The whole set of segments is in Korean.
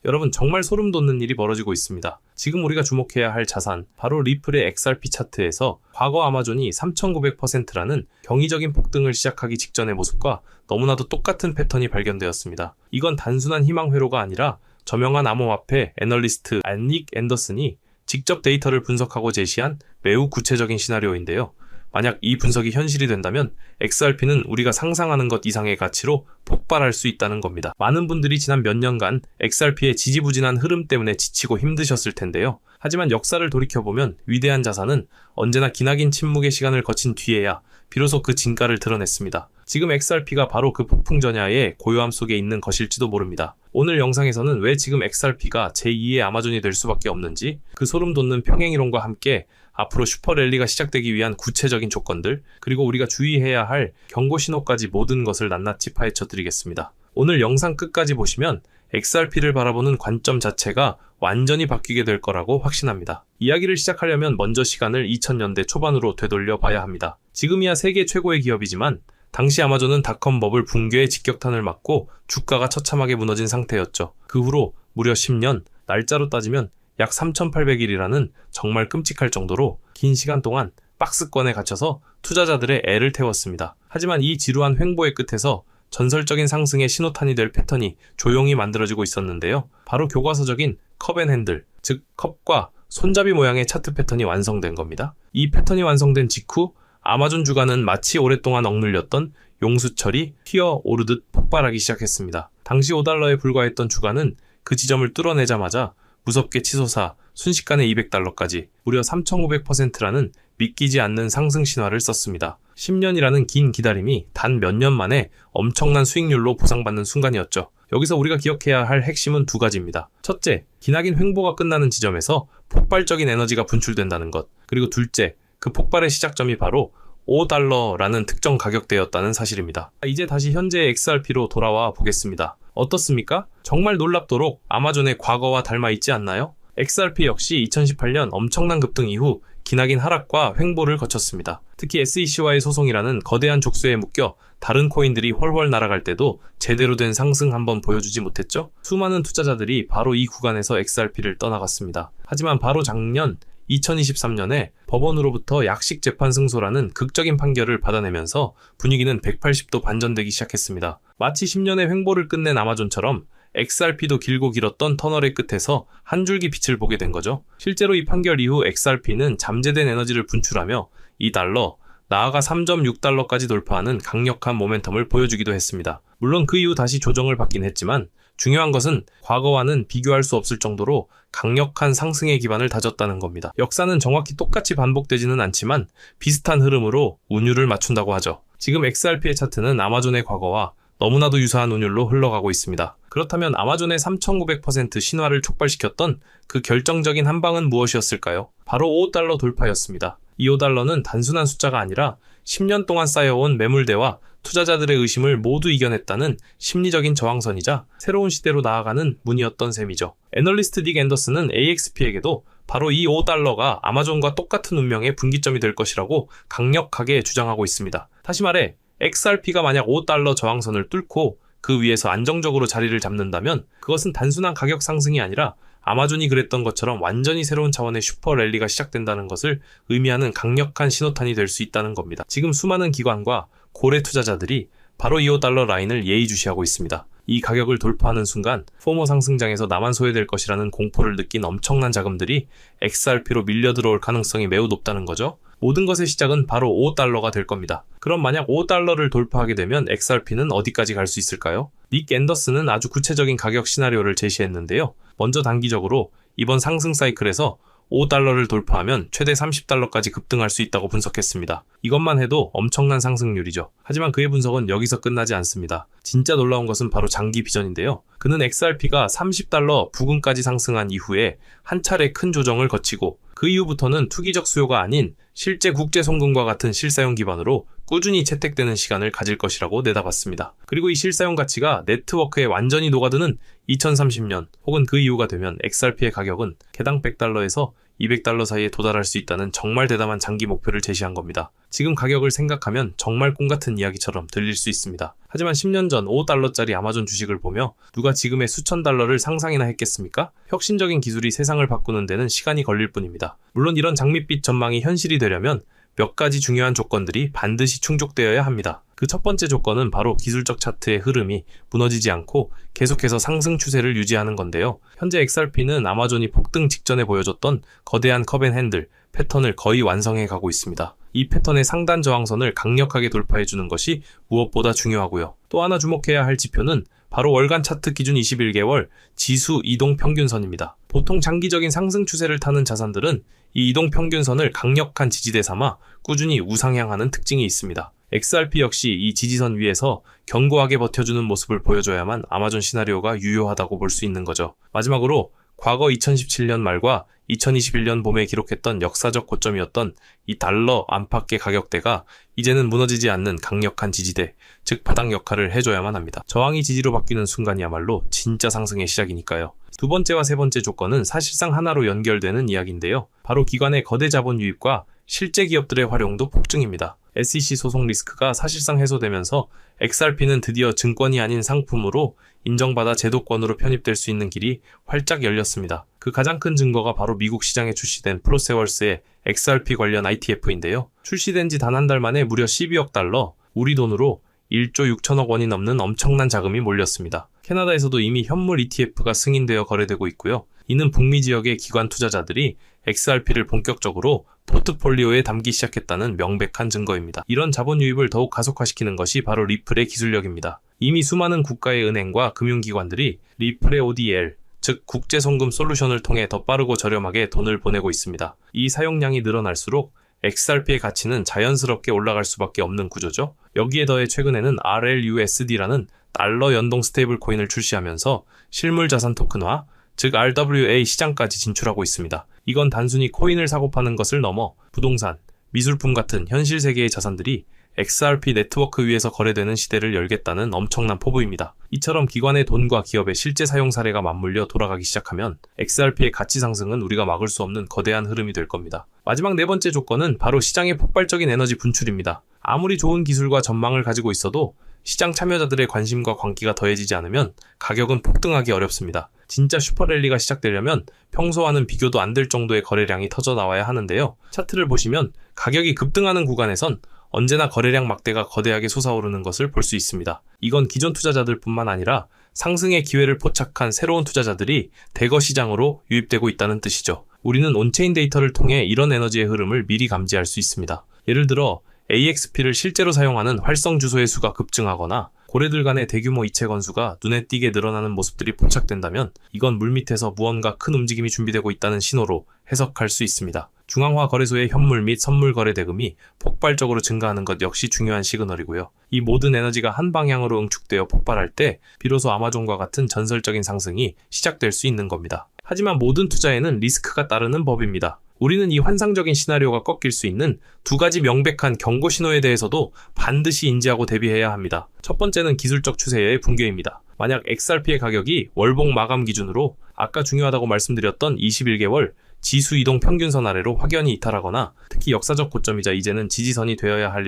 여러분, 정말 소름 돋는 일이 벌어지고 있습니다. 지금 우리가 주목해야 할 자산, 바로 리플의 XRP 차트에서 과거 아마존이 3,900%라는 경이적인 폭등을 시작하기 직전의 모습과 너무나도 똑같은 패턴이 발견되었습니다. 이건 단순한 희망 회로가 아니라 저명한 암호화폐 애널리스트 닉 앤더슨이 직접 데이터를 분석하고 제시한 매우 구체적인 시나리오인데요. 만약 이 분석이 현실이 된다면 XRP는 우리가 상상하는 것 이상의 가치로 폭발할 수 있다는 겁니다. 많은 분들이 지난 몇 년간 XRP의 지지부진한 흐름 때문에 지치고 힘드셨을 텐데요. 하지만 역사를 돌이켜보면 위대한 자산은 언제나 기나긴 침묵의 시간을 거친 뒤에야 비로소 그 진가를 드러냈습니다. 지금 XRP가 바로 그 폭풍 전야의 고요함 속에 있는 것일지도 모릅니다. 오늘 영상에서는 왜 지금 XRP가 제2의 아마존이 될 수밖에 없는지, 그 소름 돋는 평행이론과 함께 앞으로 슈퍼랠리가 시작되기 위한 구체적인 조건들, 그리고 우리가 주의해야 할 경고 신호까지 모든 것을 낱낱이 파헤쳐 드리겠습니다. 오늘 영상 끝까지 보시면 XRP를 바라보는 관점 자체가 완전히 바뀌게 될 거라고 확신합니다. 이야기를 시작하려면 먼저 시간을 2000년대 초반으로 되돌려 봐야 합니다. 지금이야 세계 최고의 기업이지만 당시 아마존은 닷컴 버블 붕괴의 직격탄을 맞고 주가가 처참하게 무너진 상태였죠. 그 후로 무려 10년, 날짜로 따지면 약 3,800일이라는 정말 끔찍할 정도로 긴 시간 동안 박스권에 갇혀서 투자자들의 애를 태웠습니다. 하지만 이 지루한 횡보의 끝에서 전설적인 상승의 신호탄이 될 패턴이 조용히 만들어지고 있었는데요. 바로 교과서적인 컵앤핸들, 즉 컵과 손잡이 모양의 차트 패턴이 완성된 겁니다. 이 패턴이 완성된 직후 아마존 주가는 마치 오랫동안 억눌렸던 용수철이 튀어오르듯 폭발하기 시작했습니다. 당시 $5에 불과했던 주가는 그 지점을 뚫어내자마자 무섭게 치솟아 순식간에 $200까지 무려 3,500%라는 믿기지 않는 상승 신화를 썼습니다. 10년이라는 긴 기다림이 단 몇 년 만에 엄청난 수익률로 보상받는 순간이었죠. 여기서 우리가 기억해야 할 핵심은 두 가지입니다. 첫째, 기나긴 횡보가 끝나는 지점에서 폭발적인 에너지가 분출된다는 것. 그리고 둘째, 그 폭발의 시작점이 바로 $5라는 특정 가격대였다는 사실입니다. 이제 다시 현재의 XRP로 돌아와 보겠습니다. 어떻습니까? 정말 놀랍도록 아마존의 과거와 닮아있지 않나요? XRP 역시 2018년 엄청난 급등 이후 기나긴 하락과 횡보를 거쳤습니다. 특히 SEC와의 소송이라는 거대한 족쇄에 묶여 다른 코인들이 훨훨 날아갈 때도 제대로 된 상승 한번 보여주지 못했죠? 수많은 투자자들이 바로 이 구간에서 XRP를 떠나갔습니다. 하지만 바로 작년 2023년에 법원으로부터 약식 재판 승소라는 극적인 판결을 받아내면서 분위기는 180도 반전되기 시작했습니다. 마치 10년의 횡보를 끝낸 아마존처럼 XRP도 길고 길었던 터널의 끝에서 한 줄기 빛을 보게 된 거죠. 실제로 이 판결 이후 XRP는 잠재된 에너지를 분출하며 $2, 나아가 $3.6까지 돌파하는 강력한 모멘텀을 보여주기도 했습니다. 물론 그 이후 다시 조정을 받긴 했지만 중요한 것은 과거와는 비교할 수 없을 정도로 강력한 상승의 기반을 다졌다는 겁니다. 역사는 정확히 똑같이 반복되지는 않지만 비슷한 흐름으로 운율을 맞춘다고 하죠. 지금 XRP의 차트는 아마존의 과거와 너무나도 유사한 운율로 흘러가고 있습니다. 그렇다면 아마존의 3,900% 신화를 촉발시켰던 그 결정적인 한 방은 무엇이었을까요? 바로 $5 돌파였습니다. 이 $5는 단순한 숫자가 아니라 10년 동안 쌓여온 매물대와 투자자들의 의심을 모두 이겨냈다는 심리적인 저항선이자 새로운 시대로 나아가는 문이었던 셈이죠. 애널리스트 닉 앤더슨은 AXP에게도 바로 이 $5가 아마존과 똑같은 운명의 분기점이 될 것이라고 강력하게 주장하고 있습니다. 다시 말해 XRP가 만약 $5 저항선을 뚫고 그 위에서 안정적으로 자리를 잡는다면 그것은 단순한 가격 상승이 아니라 아마존이 그랬던 것처럼 완전히 새로운 차원의 슈퍼랠리가 시작된다는 것을 의미하는 강력한 신호탄이 될 수 있다는 겁니다. 지금 수많은 기관과 고래 투자자들이 바로 이 $5 라인을 예의주시하고 있습니다. 이 가격을 돌파하는 순간 포모 상승장에서 나만 소외될 것이라는 공포를 느낀 엄청난 자금들이 XRP로 밀려 들어올 가능성이 매우 높다는 거죠. 모든 것의 시작은 바로 $5가 될 겁니다. 그럼 만약 $5를 돌파하게 되면 XRP는 어디까지 갈 수 있을까요? 닉 앤더슨은 아주 구체적인 가격 시나리오를 제시했는데요. 먼저 단기적으로 이번 상승 사이클에서 $5를 돌파하면 최대 $30까지 급등할 수 있다고 분석했습니다. 이것만 해도 엄청난 상승률이죠. 하지만 그의 분석은 여기서 끝나지 않습니다. 진짜 놀라운 것은 바로 장기 비전인데요. 그는 XRP가 $30 부근까지 상승한 이후에 한 차례 큰 조정을 거치고 그 이후부터는 투기적 수요가 아닌 실제 국제 송금과 같은 실사용 기반으로 꾸준히 채택되는 시간을 가질 것이라고 내다봤습니다. 그리고 이 실사용 가치가 네트워크에 완전히 녹아드는 2030년 혹은 그 이후가 되면 XRP의 가격은 개당 $100에서 $200 사이에 도달할 수 있다는 정말 대담한 장기 목표를 제시한 겁니다. 지금 가격을 생각하면 정말 꿈같은 이야기처럼 들릴 수 있습니다. 하지만 10년 전 $5짜리 아마존 주식을 보며 누가 지금의 수천 달러를 상상이나 했겠습니까? 혁신적인 기술이 세상을 바꾸는 데는 시간이 걸릴 뿐입니다. 물론 이런 장밋빛 전망이 현실이 되려면 몇 가지 중요한 조건들이 반드시 충족되어야 합니다. 그 첫 번째 조건은 바로 기술적 차트의 흐름이 무너지지 않고 계속해서 상승 추세를 유지하는 건데요. 현재 XRP는 아마존이 폭등 직전에 보여줬던 거대한 컵앤핸들 패턴을 거의 완성해 가고 있습니다. 이 패턴의 상단 저항선을 강력하게 돌파해주는 것이 무엇보다 중요하고요. 또 하나 주목해야 할 지표는 바로 월간 차트 기준 21개월 지수 이동 평균선입니다. 보통 장기적인 상승 추세를 타는 자산들은 이 이동 평균선을 강력한 지지대 삼아 꾸준히 우상향하는 특징이 있습니다. XRP 역시 이 지지선 위에서 견고하게 버텨주는 모습을 보여줘야만 아마존 시나리오가 유효하다고 볼 수 있는 거죠. 마지막으로 과거 2017년 말과 2021년 봄에 기록했던 역사적 고점이었던 이 달러 안팎의 가격대가 이제는 무너지지 않는 강력한 지지대, 즉 바닥 역할을 해줘야만 합니다. 저항이 지지로 바뀌는 순간이야말로 진짜 상승의 시작이니까요. 두 번째와 세 번째 조건은 사실상 하나로 연결되는 이야기인데요. 바로 기관의 거대 자본 유입과 실제 기업들의 활용도 폭증입니다. SEC 소송 리스크가 사실상 해소되면서 XRP는 드디어 증권이 아닌 상품으로 인정받아 제도권으로 편입될 수 있는 길이 활짝 열렸습니다. 그 가장 큰 증거가 바로 미국 시장에 출시된 프로세월스의 XRP 관련 ITF인데요. 출시된 지 단 한 달 만에 무려 $12억, 우리 돈으로 1조 6천억 원이 넘는 엄청난 자금이 몰렸습니다. 캐나다에서도 이미 현물 ETF가 승인되어 거래되고 있고요. 이는 북미 지역의 기관 투자자들이 XRP를 본격적으로 포트폴리오에 담기 시작했다는 명백한 증거입니다. 이런 자본 유입을 더욱 가속화시키는 것이 바로 리플의 기술력입니다. 이미 수많은 국가의 은행과 금융기관들이 리플의 ODL, 즉 국제송금 솔루션을 통해 더 빠르고 저렴하게 돈을 보내고 있습니다. 이 사용량이 늘어날수록 XRP의 가치는 자연스럽게 올라갈 수밖에 없는 구조죠. 여기에 더해 최근에는 RLUSD라는 달러 연동 스테이블 코인을 출시하면서 실물 자산 토큰화, 즉 RWA 시장까지 진출하고 있습니다. 이건 단순히 코인을 사고 파는 것을 넘어 부동산, 미술품 같은 현실 세계의 자산들이 XRP 네트워크 위에서 거래되는 시대를 열겠다는 엄청난 포부입니다. 이처럼 기관의 돈과 기업의 실제 사용 사례가 맞물려 돌아가기 시작하면 XRP의 가치 상승은 우리가 막을 수 없는 거대한 흐름이 될 겁니다. 마지막 네 번째 조건은 바로 시장의 폭발적인 에너지 분출입니다. 아무리 좋은 기술과 전망을 가지고 있어도 시장 참여자들의 관심과 광기가 더해지지 않으면 가격은 폭등하기 어렵습니다. 진짜 슈퍼랠리가 시작되려면 평소와는 비교도 안 될 정도의 거래량이 터져 나와야 하는데요. 차트를 보시면 가격이 급등하는 구간에선 언제나 거래량 막대가 거대하게 솟아오르는 것을 볼 수 있습니다. 이건 기존 투자자들뿐만 아니라 상승의 기회를 포착한 새로운 투자자들이 대거 시장으로 유입되고 있다는 뜻이죠. 우리는 온체인 데이터를 통해 이런 에너지의 흐름을 미리 감지할 수 있습니다. 예를 들어 AXP를 실제로 사용하는 활성 주소의 수가 급증하거나 고래들 간의 대규모 이체 건수가 눈에 띄게 늘어나는 모습들이 포착된다면 이건 물밑에서 무언가 큰 움직임이 준비되고 있다는 신호로 해석할 수 있습니다. 중앙화 거래소의 현물 및 선물 거래 대금이 폭발적으로 증가하는 것 역시 중요한 시그널이고요. 이 모든 에너지가 한 방향으로 응축되어 폭발할 때 비로소 아마존과 같은 전설적인 상승이 시작될 수 있는 겁니다. 하지만 모든 투자에는 리스크가 따르는 법입니다. 우리는 이 환상적인 시나리오가 꺾일 수 있는 두 가지 명백한 경고 신호에 대해서도 반드시 인지하고 대비해야 합니다. 첫 번째는 기술적 추세의 붕괴입니다. 만약 XRP의 가격이 월봉 마감 기준으로 아까 중요하다고 말씀드렸던 21개월 지수 이동 평균선 아래로 확연히 이탈하거나 특히 역사적 고점이자 이제는 지지선이 되어야 할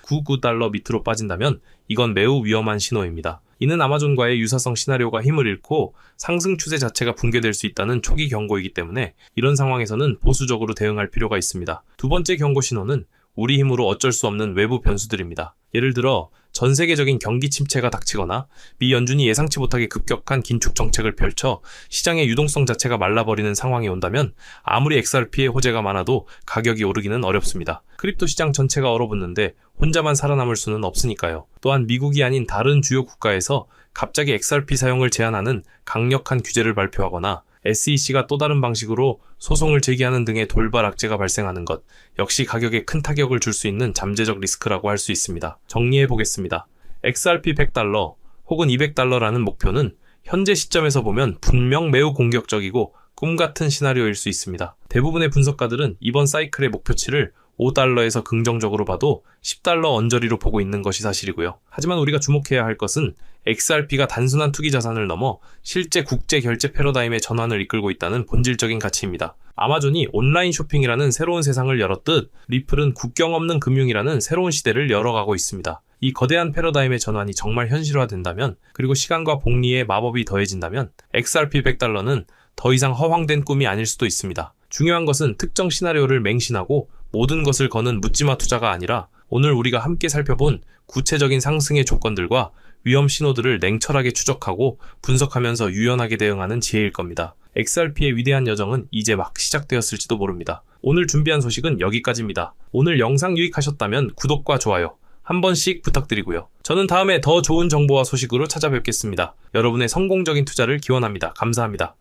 1.99달러 밑으로 빠진다면 이건 매우 위험한 신호입니다. 이는 아마존과의 유사성 시나리오가 힘을 잃고 상승 추세 자체가 붕괴될 수 있다는 초기 경고이기 때문에 이런 상황에서는 보수적으로 대응할 필요가 있습니다. 두 번째 경고 신호는 우리 힘으로 어쩔 수 없는 외부 변수들입니다. 예를 들어 전 세계적인 경기 침체가 닥치거나 미 연준이 예상치 못하게 급격한 긴축 정책을 펼쳐 시장의 유동성 자체가 말라버리는 상황이 온다면 아무리 XRP의 호재가 많아도 가격이 오르기는 어렵습니다. 크립토 시장 전체가 얼어붙는데 혼자만 살아남을 수는 없으니까요. 또한 미국이 아닌 다른 주요 국가에서 갑자기 XRP 사용을 제한하는 강력한 규제를 발표하거나 SEC가 또 다른 방식으로 소송을 제기하는 등의 돌발 악재가 발생하는 것 역시 가격에 큰 타격을 줄 수 있는 잠재적 리스크라고 할 수 있습니다. 정리해 보겠습니다. XRP $100 혹은 $200라는 목표는 현재 시점에서 보면 분명 매우 공격적이고 꿈같은 시나리오일 수 있습니다. 대부분의 분석가들은 이번 사이클의 목표치를 $5에서 긍정적으로 봐도 $10 언저리로 보고 있는 것이 사실이고요. 하지만 우리가 주목해야 할 것은 XRP가 단순한 투기 자산을 넘어 실제 국제 결제 패러다임의 전환을 이끌고 있다는 본질적인 가치입니다. 아마존이 온라인 쇼핑이라는 새로운 세상을 열었듯 리플은 국경 없는 금융이라는 새로운 시대를 열어가고 있습니다. 이 거대한 패러다임의 전환이 정말 현실화된다면, 그리고 시간과 복리의 마법이 더해진다면 XRP $100는 더 이상 허황된 꿈이 아닐 수도 있습니다. 중요한 것은 특정 시나리오를 맹신하고 모든 것을 거는 묻지마 투자가 아니라 오늘 우리가 함께 살펴본 구체적인 상승의 조건들과 위험 신호들을 냉철하게 추적하고 분석하면서 유연하게 대응하는 지혜일 겁니다. XRP의 위대한 여정은 이제 막 시작되었을지도 모릅니다. 오늘 준비한 소식은 여기까지입니다. 오늘 영상 유익하셨다면 구독과 좋아요 한 번씩 부탁드리고요. 저는 다음에 더 좋은 정보와 소식으로 찾아뵙겠습니다. 여러분의 성공적인 투자를 기원합니다. 감사합니다.